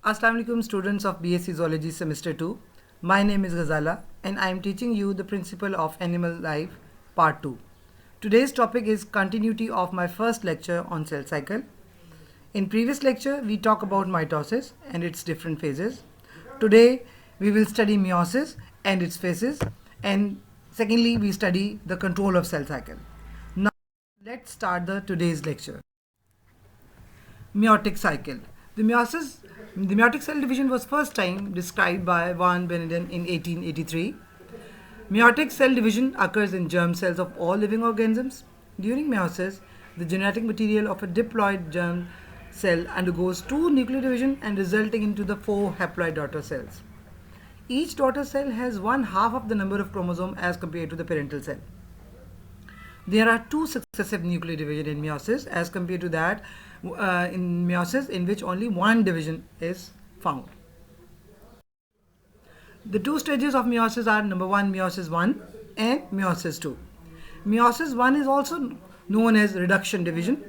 Assalamu alaikum students of BSc Zoology Semester 2. My name is Ghazala and I am teaching you the principle of animal life part 2. Today's topic is continuity of my first lecture on cell cycle. In previous lecture we talked about mitosis and its different phases. Today we will study meiosis and its phases, and secondly we study the control of cell cycle. Now let's start today's lecture. Meiotic cycle. The meiotic cell division was first time described by van Beneden in 1883. Meiotic cell division occurs in germ cells of all living organisms. During meiosis, the genetic material of a diploid germ cell undergoes two nuclear division and resulting into the four haploid daughter cells. Each daughter cell has one half of the number of chromosomes as compared to the parental cell. There are two successive nuclear division in meiosis as compared to that in meiosis in which only one division is found. The two stages of meiosis are number 1 meiosis 1 and meiosis 2. Meiosis 1 is also known as reduction division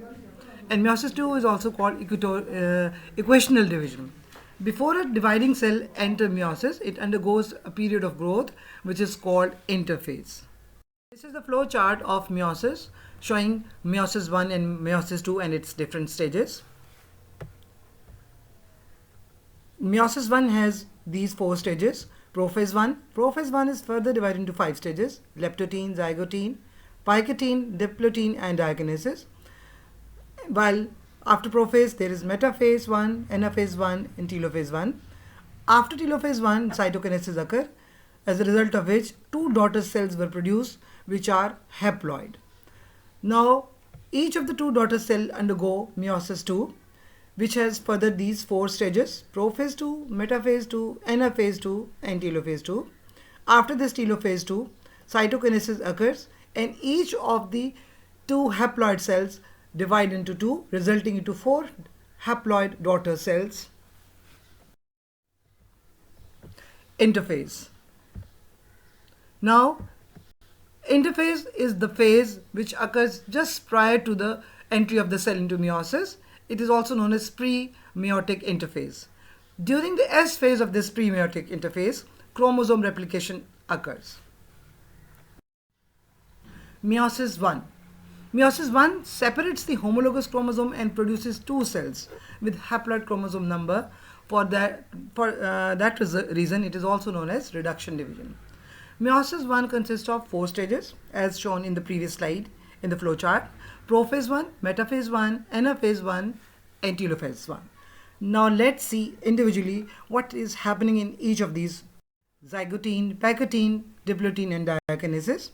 and meiosis 2 is also called equational division. Before a dividing cell enters meiosis, it undergoes a period of growth which is called interphase. This is the flow chart of meiosis showing meiosis 1 and meiosis 2 and its different stages. Meiosis 1 has these four stages. Prophase 1. Prophase 1 is further divided into 5 stages: leptotene, zygotene, picotene, diplotin and diakinesis. While after prophase there is metaphase 1, anaphase 1 and telophase 1. After telophase 1, cytokinesis occurs, as a result of which two daughter cells were produced which are haploid. Now each of the two daughter cells undergo meiosis 2, which has further these four stages: prophase 2, metaphase 2, anaphase 2 and telophase 2. After this telophase 2, cytokinesis occurs and each of the two haploid cells divide into two, resulting into four haploid daughter cells. Interphase. Now interphase is the phase which occurs just prior to the entry of the cell into meiosis. It is also known as pre-meiotic interphase. During the S phase of this pre-meiotic interphase, chromosome replication occurs. Meiosis 1. Meiosis 1 separates the homologous chromosome and produces two cells with haploid chromosome number. For that reason, it is also known as reduction division. Meiosis 1 consists of four stages as shown in the previous slide in the flowchart: prophase 1, metaphase 1, anaphase 1 and telophase 1. Now let's see individually what is happening in each of these: zygotene, picotene, diplotin and diakinesis.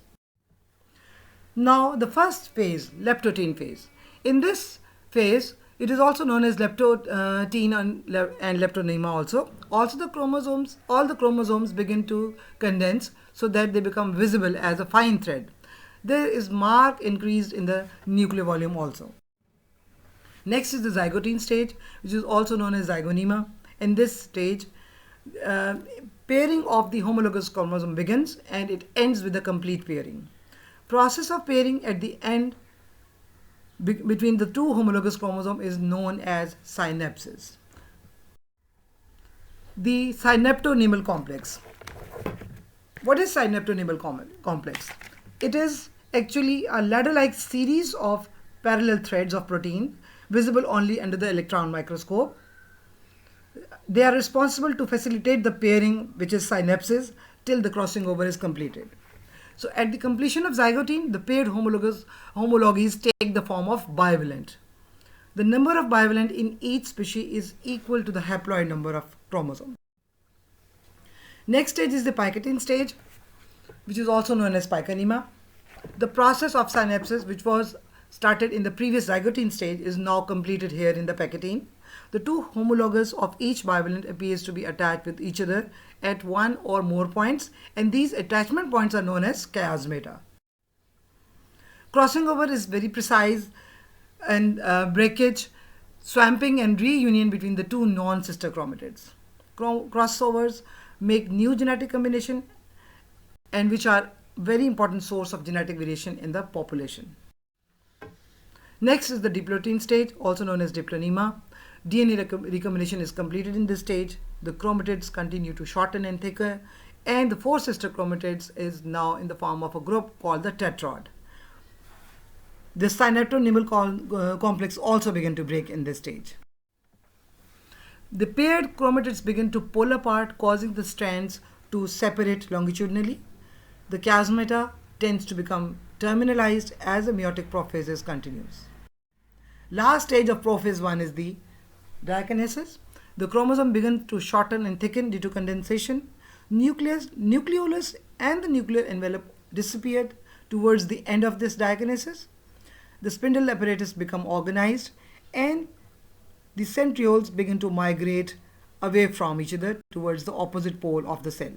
Now the first phase, leptotene phase. In this phase, it is also known as leptotene and leptonema also. Also all the chromosomes begin to condense so that they become visible as a fine thread. There is marked increase in the nuclear volume also. Next is the zygotene stage, which is also known as zygonema. In this stage, pairing of the homologous chromosome begins and it ends with a complete pairing. Process of pairing at the end between the two homologous chromosomes is known as synapsis. The synaptonemal complex. What is synaptonemal complex? It is actually a ladder-like series of parallel threads of protein visible only under the electron microscope. They are responsible to facilitate the pairing, which is synapsis, till the crossing over is completed. So at the completion of zygotene, the paired homologies take the form of bivalent. The number of bivalent in each species is equal to the haploid number of chromosomes. Next stage is the picotene stage, which is also known as piconema. The process of synapsis, which was started in the previous zygotene stage, is now completed here in the picotene. The two homologous of each bivalent appears to be attached with each other at one or more points, and these attachment points are known as chiasmata. Crossing over is very precise, and breakage, swamping and reunion between the two non-sister chromatids. Crossovers make new genetic combination and which are very important source of genetic variation in the population. Next is the diplotin stage, also known as diplonema. DNA recombination is completed in this stage. The chromatids continue to shorten and thicken, and the four sister chromatids is now in the form of a group called the tetrad. The synaptonymal complex also begin to break in this stage. The paired chromatids begin to pull apart, causing the strands to separate longitudinally. The chiasmata tends to become terminalized as the meiotic prophases continues. Last stage of prophase 1 is the diakinesis. The chromosome begins to shorten and thicken due to condensation. Nucleolus and the nuclear envelope disappeared towards the end of this diakinesis. The spindle apparatus become organized and the centrioles begin to migrate away from each other towards the opposite pole of the cell.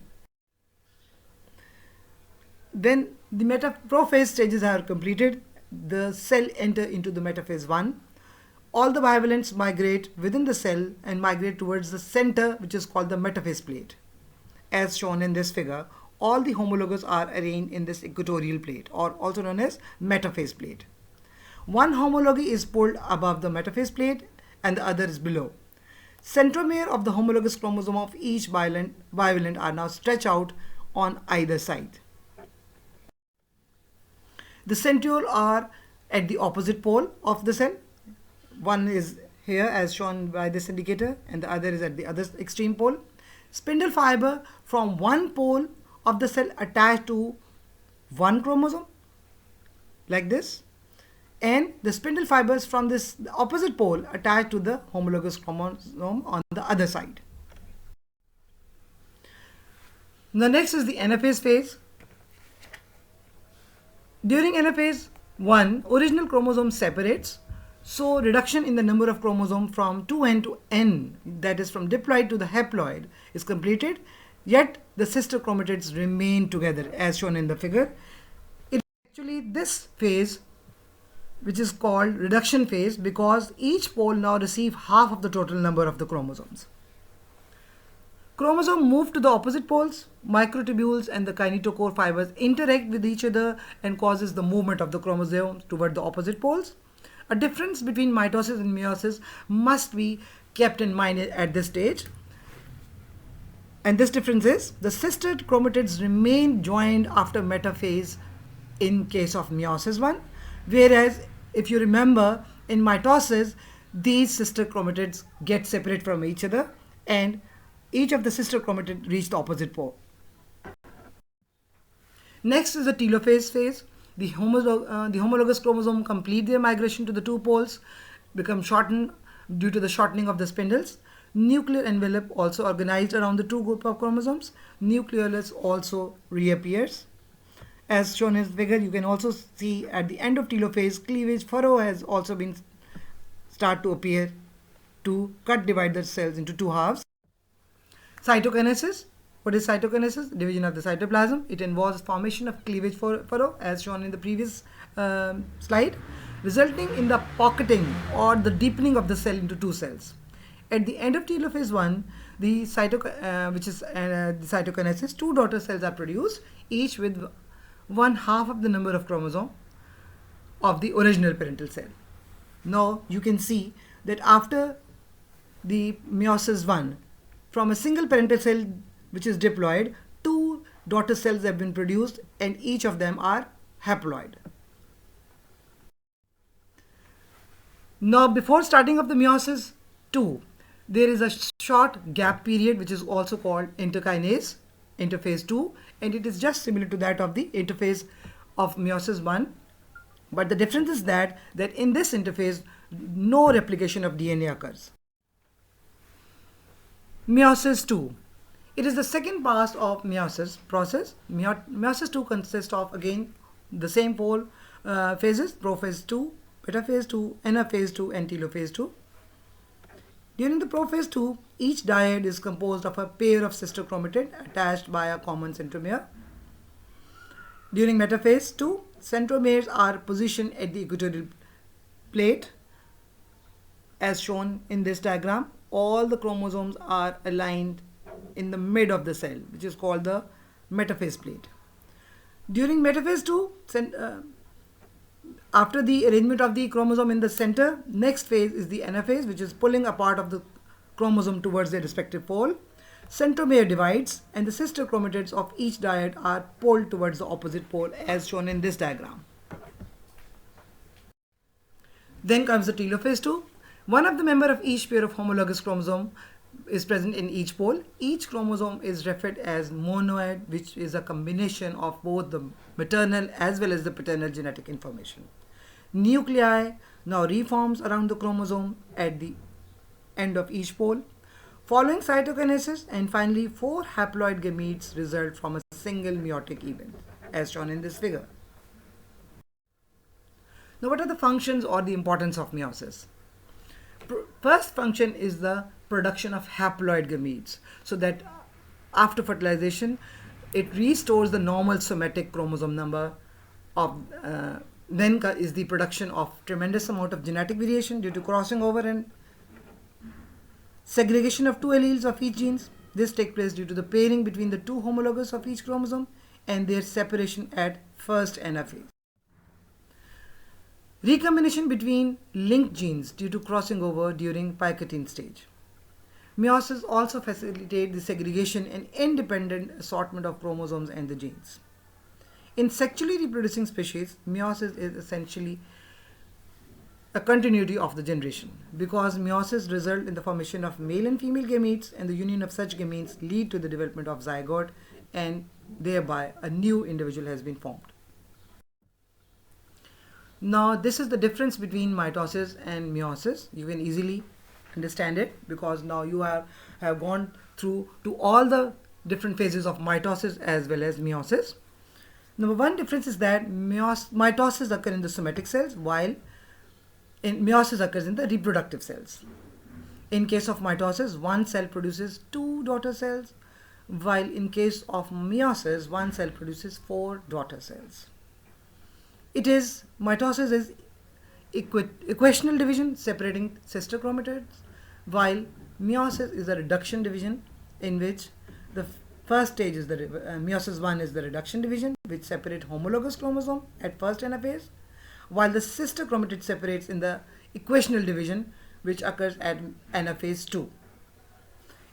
When the metaprophase stages are completed, the cell enter into the metaphase 1. All the bivalents migrate within the cell and migrate towards the center, which is called the metaphase plate. As shown in this figure, all the homologous are arranged in this equatorial plate, or also known as metaphase plate. One homology is pulled above the metaphase plate and the other is below. Centromere of the homologous chromosome of each bivalent are now stretched out on either side. The centriole are at the opposite pole of the cell. One is here as shown by this indicator and the other is at the other extreme pole. Spindle fiber from one pole of the cell attached to one chromosome like this, and the spindle fibers from this opposite pole attached to the homologous chromosome on the other side. The next is the anaphase phase. During anaphase 1, original chromosome separates, so reduction in the number of chromosome from 2n to n, that is from diploid to the haploid, is completed, yet the sister chromatids remain together as shown in the figure. It is actually this phase which is called reduction phase because each pole now receive half of the total number of the chromosomes. Chromosome move to the opposite poles. Microtubules and the kinetochore fibers interact with each other and causes the movement of the chromosomes toward the opposite poles. A difference between mitosis and meiosis must be kept in mind at this stage. And this difference is the sister chromatids remain joined after metaphase in case of meiosis 1, whereas if you remember in mitosis, these sister chromatids get separate from each other and each of the sister chromatids reach the opposite pole. Next is the telophase phase. The homologous chromosome complete their migration to the two poles, become shortened due to the shortening of the spindles. Nuclear envelope also organized around the two group of chromosomes. Nucleolus also reappears. As shown in this figure, you can also see at the end of telophase, cleavage furrow has also been start to appear to divide the cells into two halves. Cytokinesis. What is cytokinesis? Division of the cytoplasm. It involves formation of cleavage furrow as shown in the previous slide, resulting in the pocketing or the deepening of the cell into two cells. At the end of telophase 1, the cytokinesis, two daughter cells are produced, each with 1/2 of the number of chromosome of the original parental cell. Now you can see that after the meiosis 1, from a single parental cell which is diploid, two daughter cells have been produced and each of them are haploid. Now before starting of the meiosis 2, there is a short gap period which is also called interkinase, interphase 2, and it is just similar to that of the interphase of meiosis 1, but the difference is that in this interphase no replication of DNA occurs. Meiosis 2. It is the second pass of meiosis process. Meiosis 2 consists of again the same four phases: prophase 2, metaphase 2, anaphase 2 and telophase 2. During the prophase 2, each dyad is composed of a pair of sister chromatid attached by a common centromere. During metaphase 2, centromeres are positioned at the equatorial plate as shown in this diagram. All the chromosomes are aligned in the mid of the cell, which is called the metaphase plate. During metaphase 2, After the arrangement of the chromosome in the center, next phase is the anaphase, which is pulling a part of the chromosome towards their respective pole. Centromere divides and the sister chromatids of each dyad are pulled towards the opposite pole as shown in this diagram. Then comes the telophase 2. One of the member of each pair of homologous chromosome is present in each pole. Each chromosome is referred as monoid, which is a combination of both the maternal as well as the paternal genetic information. Nuclei now reforms around the chromosome at the end of each pole. Following cytokinesis, and finally 4 haploid gametes result from a single meiotic event, as shown in this figure. Now, what are the functions or the importance of meiosis? First function is the production of haploid gametes, so that after fertilization, it restores the normal somatic chromosome number. Then is the production of tremendous amount of genetic variation due to crossing over and segregation of 2 alleles of each genes. This takes place due to the pairing between the 2 homologous of each chromosome and their separation at first anaphase. Recombination between linked genes due to crossing over during Picotin stage. Meiosis also facilitates the segregation and independent assortment of chromosomes and the genes. In sexually reproducing species, meiosis is essentially a continuity of the generation, because meiosis results in the formation of male and female gametes, and the union of such gametes lead to the development of zygote, and thereby a new individual has been formed. Now, this is the difference between mitosis and meiosis. You can easily understand it because now you have gone through to all the different phases of mitosis as well as meiosis. Number one difference is that mitosis occurs in the somatic cells, while meiosis occurs in the reproductive cells. In case of mitosis, one cell produces 2 daughter cells, while in case of meiosis, one cell produces 4 daughter cells. Mitosis is equational division separating sister chromatids, while meiosis is a reduction division, in which the first stage is the meiosis 1 is the reduction division, which separates homologous chromosome at first anaphase, while the sister chromatid separates in the equational division, which occurs at anaphase 2.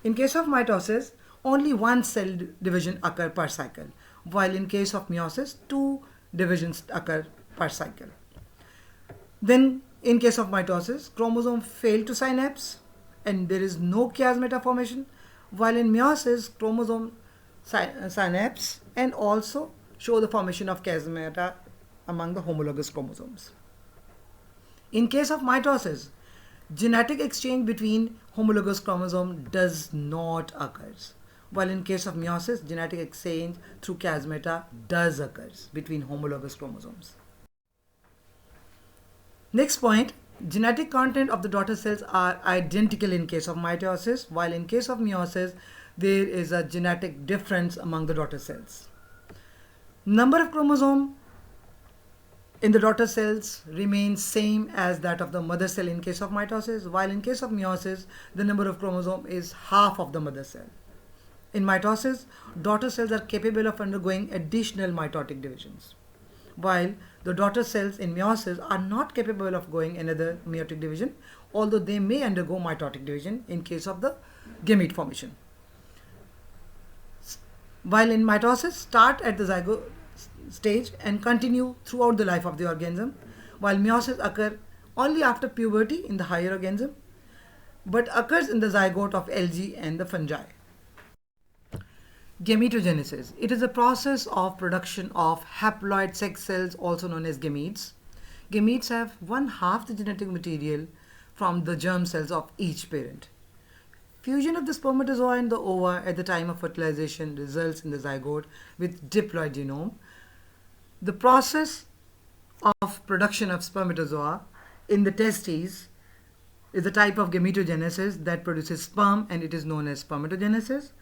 In case of mitosis, only one cell division occurs per cycle, while in case of meiosis, 2 divisions occur per cycle. Then, in case of mitosis, chromosome fail to synapse and there is no chiasmata formation, while in meiosis, chromosome synapse and also show the formation of chiasmata among the homologous chromosomes. In case of mitosis, genetic exchange between homologous chromosome does not occur, while in case of meiosis, genetic exchange through chiasmata does occur between homologous chromosomes. Next point, genetic content of the daughter cells are identical in case of mitosis, while in case of meiosis, there is a genetic difference among the daughter cells. Number of chromosome in the daughter cells remains same as that of the mother cell in case of mitosis, while in case of meiosis, the number of chromosome is half of the mother cell. In mitosis, daughter cells are capable of undergoing additional mitotic divisions, while the daughter cells in meiosis are not capable of going another meiotic division, although they may undergo mitotic division in case of the gamete formation. While in mitosis, start at the zygote stage and continue throughout the life of the organism, while meiosis occur only after puberty in the higher organism, but occurs in the zygote of algae and the fungi. Gametogenesis. It is a process of production of haploid sex cells, also known as gametes. Gametes have 1/2 the genetic material from the germ cells of each parent. Fusion of the spermatozoa and the ova at the time of fertilization results in the zygote with diploid genome. The process of production of spermatozoa in the testes is a type of gametogenesis that produces sperm, and it is known as spermatogenesis.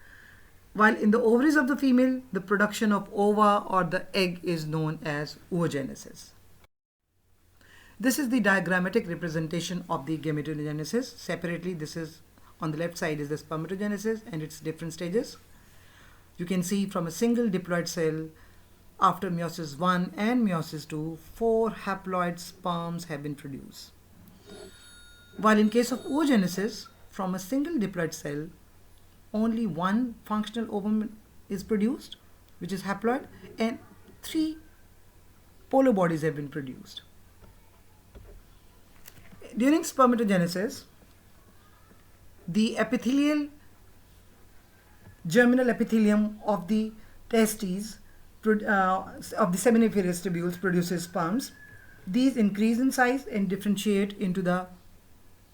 While in the ovaries of the female, the production of ova or the egg is known as oogenesis. This is the diagrammatic representation of the gametogenesis. Separately, this is on the left side is the spermatogenesis and its different stages. You can see from a single diploid cell, After meiosis 1 and meiosis 2, 4 haploid sperms have been produced. While in case of oogenesis, from a single diploid cell, only one functional ovum is produced, which is haploid, and 3 polar bodies have been produced. During spermatogenesis, the germinal epithelium of the testes of the seminiferous tubules produces sperms. These increase in size and differentiate into the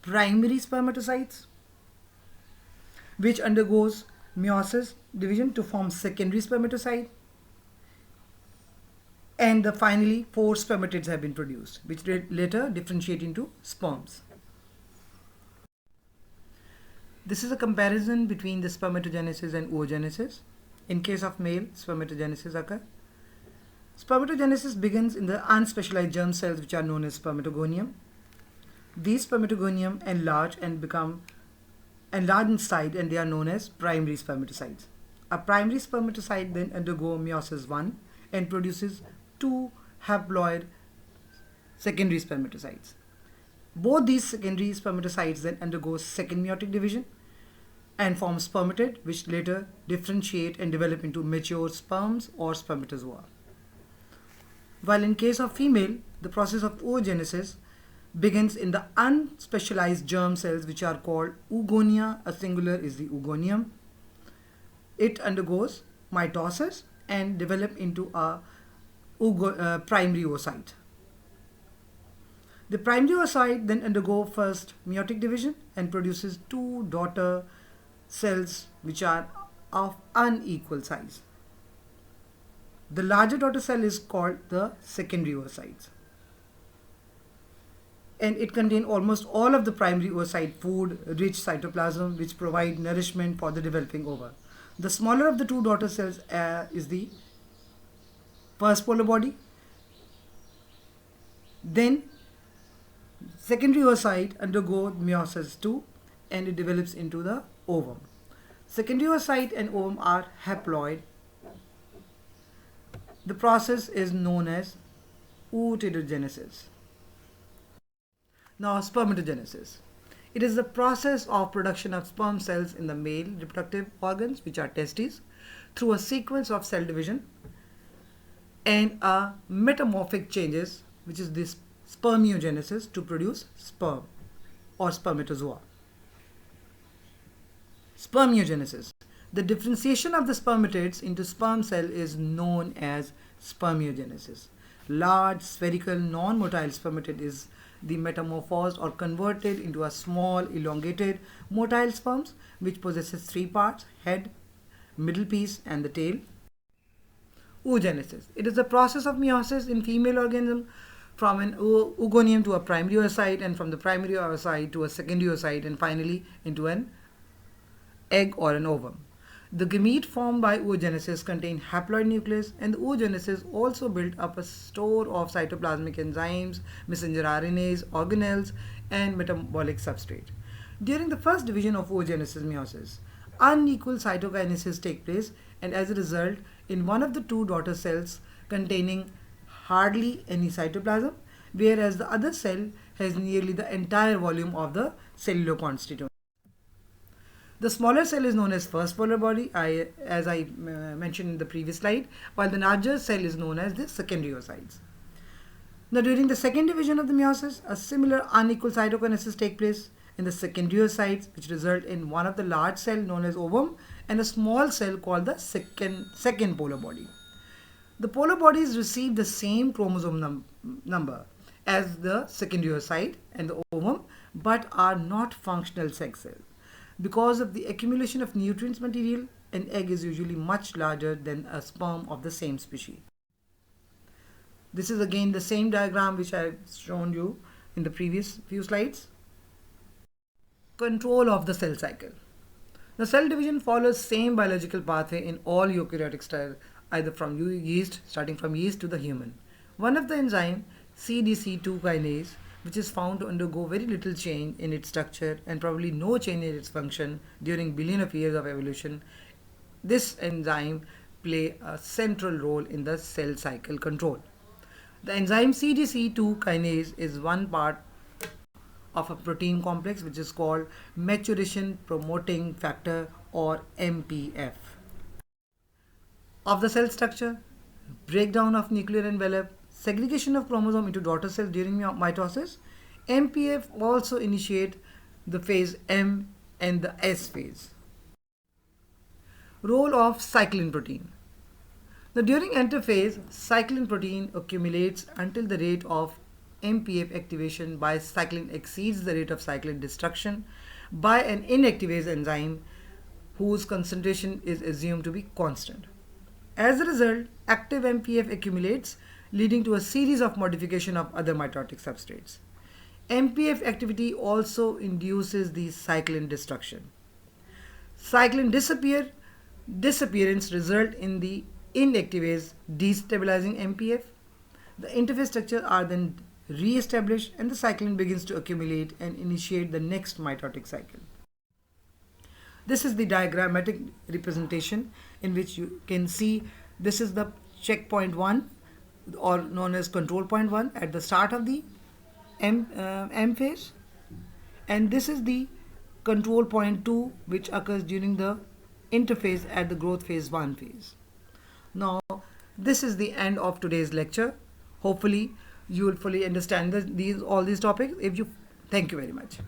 primary spermatocytes, which undergoes meiosis division to form secondary spermatocyte, and finally 4 spermatids have been produced, which later differentiate into sperms. This is a comparison between the spermatogenesis and oogenesis. In case of male, spermatogenesis occurs. Spermatogenesis begins in the unspecialized germ cells, which are known as spermatogonium. These spermatogonium enlarge and become enlarged inside, and they are known as primary spermatocytes. A primary spermatocyte then undergo meiosis 1 and produces 2 haploid secondary spermatocytes. Both these secondary spermatocytes then undergo second meiotic division and form spermatid, which later differentiate and develop into mature sperms or spermatozoa. While in case of female, the process of oogenesis begins in the unspecialized germ cells, which are called oogonia. A singular is the oogonium. It undergoes mitosis and develop into a primary oocyte. The primary oocyte then undergo first meiotic division and produces 2 daughter cells which are of unequal size. The larger daughter cell is called the secondary oocytes, and it contains almost all of the primary oocyte food rich cytoplasm which provide nourishment for the developing ova. The smaller of the 2 daughter cells is the first polar body. Then secondary oocyte undergo meiosis 2 and it develops into the ovum. Secondary oocyte and ovum are haploid. The process is known as ootidogenesis. Now, spermatogenesis. It is the process of production of sperm cells in the male reproductive organs, which are testes, through a sequence of cell division and a metamorphic changes, which is this spermiogenesis, to produce sperm or spermatozoa. Spermiogenesis. The differentiation of the spermatids into sperm cell is known as spermiogenesis. Large, spherical, non-motile spermatid is the metamorphosed or converted into a small, elongated, motile sperms, which possesses 3 parts: head, middle piece, and the tail. Oogenesis. It is the process of meiosis in female organism from an oogonium to a primary oocyte, and from the primary oocyte to a secondary oocyte, and finally into an egg or an ovum. The gamete formed by oogenesis contain haploid nucleus, and the oogenesis also built up a store of cytoplasmic enzymes, messenger RNAs, organelles, and metabolic substrate. During the first division of oogenesis meiosis, unequal cytokinesis take place, and as a result, in one of the 2 daughter cells containing hardly any cytoplasm, whereas the other cell has nearly the entire volume of the cellular constituent. The smaller cell is known as first polar body, as I mentioned in the previous slide, while the larger cell is known as the secondary oocytes. Now, during the second division of the meiosis, a similar unequal cytokinesis take place in the secondary oocytes, which result in one of the large cell known as ovum and a small cell called the second polar body. The polar bodies receive the same chromosome number as the secondary oocyte and the ovum, but are not functional sex cells. Because of the accumulation of nutrients material, an egg is usually much larger than a sperm of the same species. This is again the same diagram which I have shown you in the previous few slides. Control of the cell cycle. The cell division follows same biological pathway in all eukaryotic cells, either from yeast, starting from yeast to the human. One of the enzyme, CDC2 kinase, which is found to undergo very little change in its structure and probably no change in its function during billions of years of evolution. This enzyme play a central role in the cell cycle control. The enzyme CDC2 kinase is one part of a protein complex which is called maturation promoting factor or MPF. Of the cell structure, breakdown of nuclear envelope, segregation of chromosome into daughter cells during mitosis, MPF also initiate the phase M and the S phase. Role of cyclin protein. During interphase, cyclin protein accumulates until the rate of MPF activation by cyclin exceeds the rate of cyclin destruction by an inactivase enzyme whose concentration is assumed to be constant. As a result, active MPF accumulates, leading to a series of modification of other mitotic substrates. MPF activity also induces the cyclin destruction. Cyclin disappearance result in the inactivase destabilizing MPF. The interface structures are then re-established and the cyclin begins to accumulate and initiate the next mitotic cycle. This is the diagrammatic representation in which you can see this is the checkpoint 1 or known as control point 1 at the start of the M phase, and this is the control point 2 which occurs during the interphase at the growth phase 1 phase. Now this is the end of today's lecture. Hopefully you will fully understand all these topics. Thank you very much.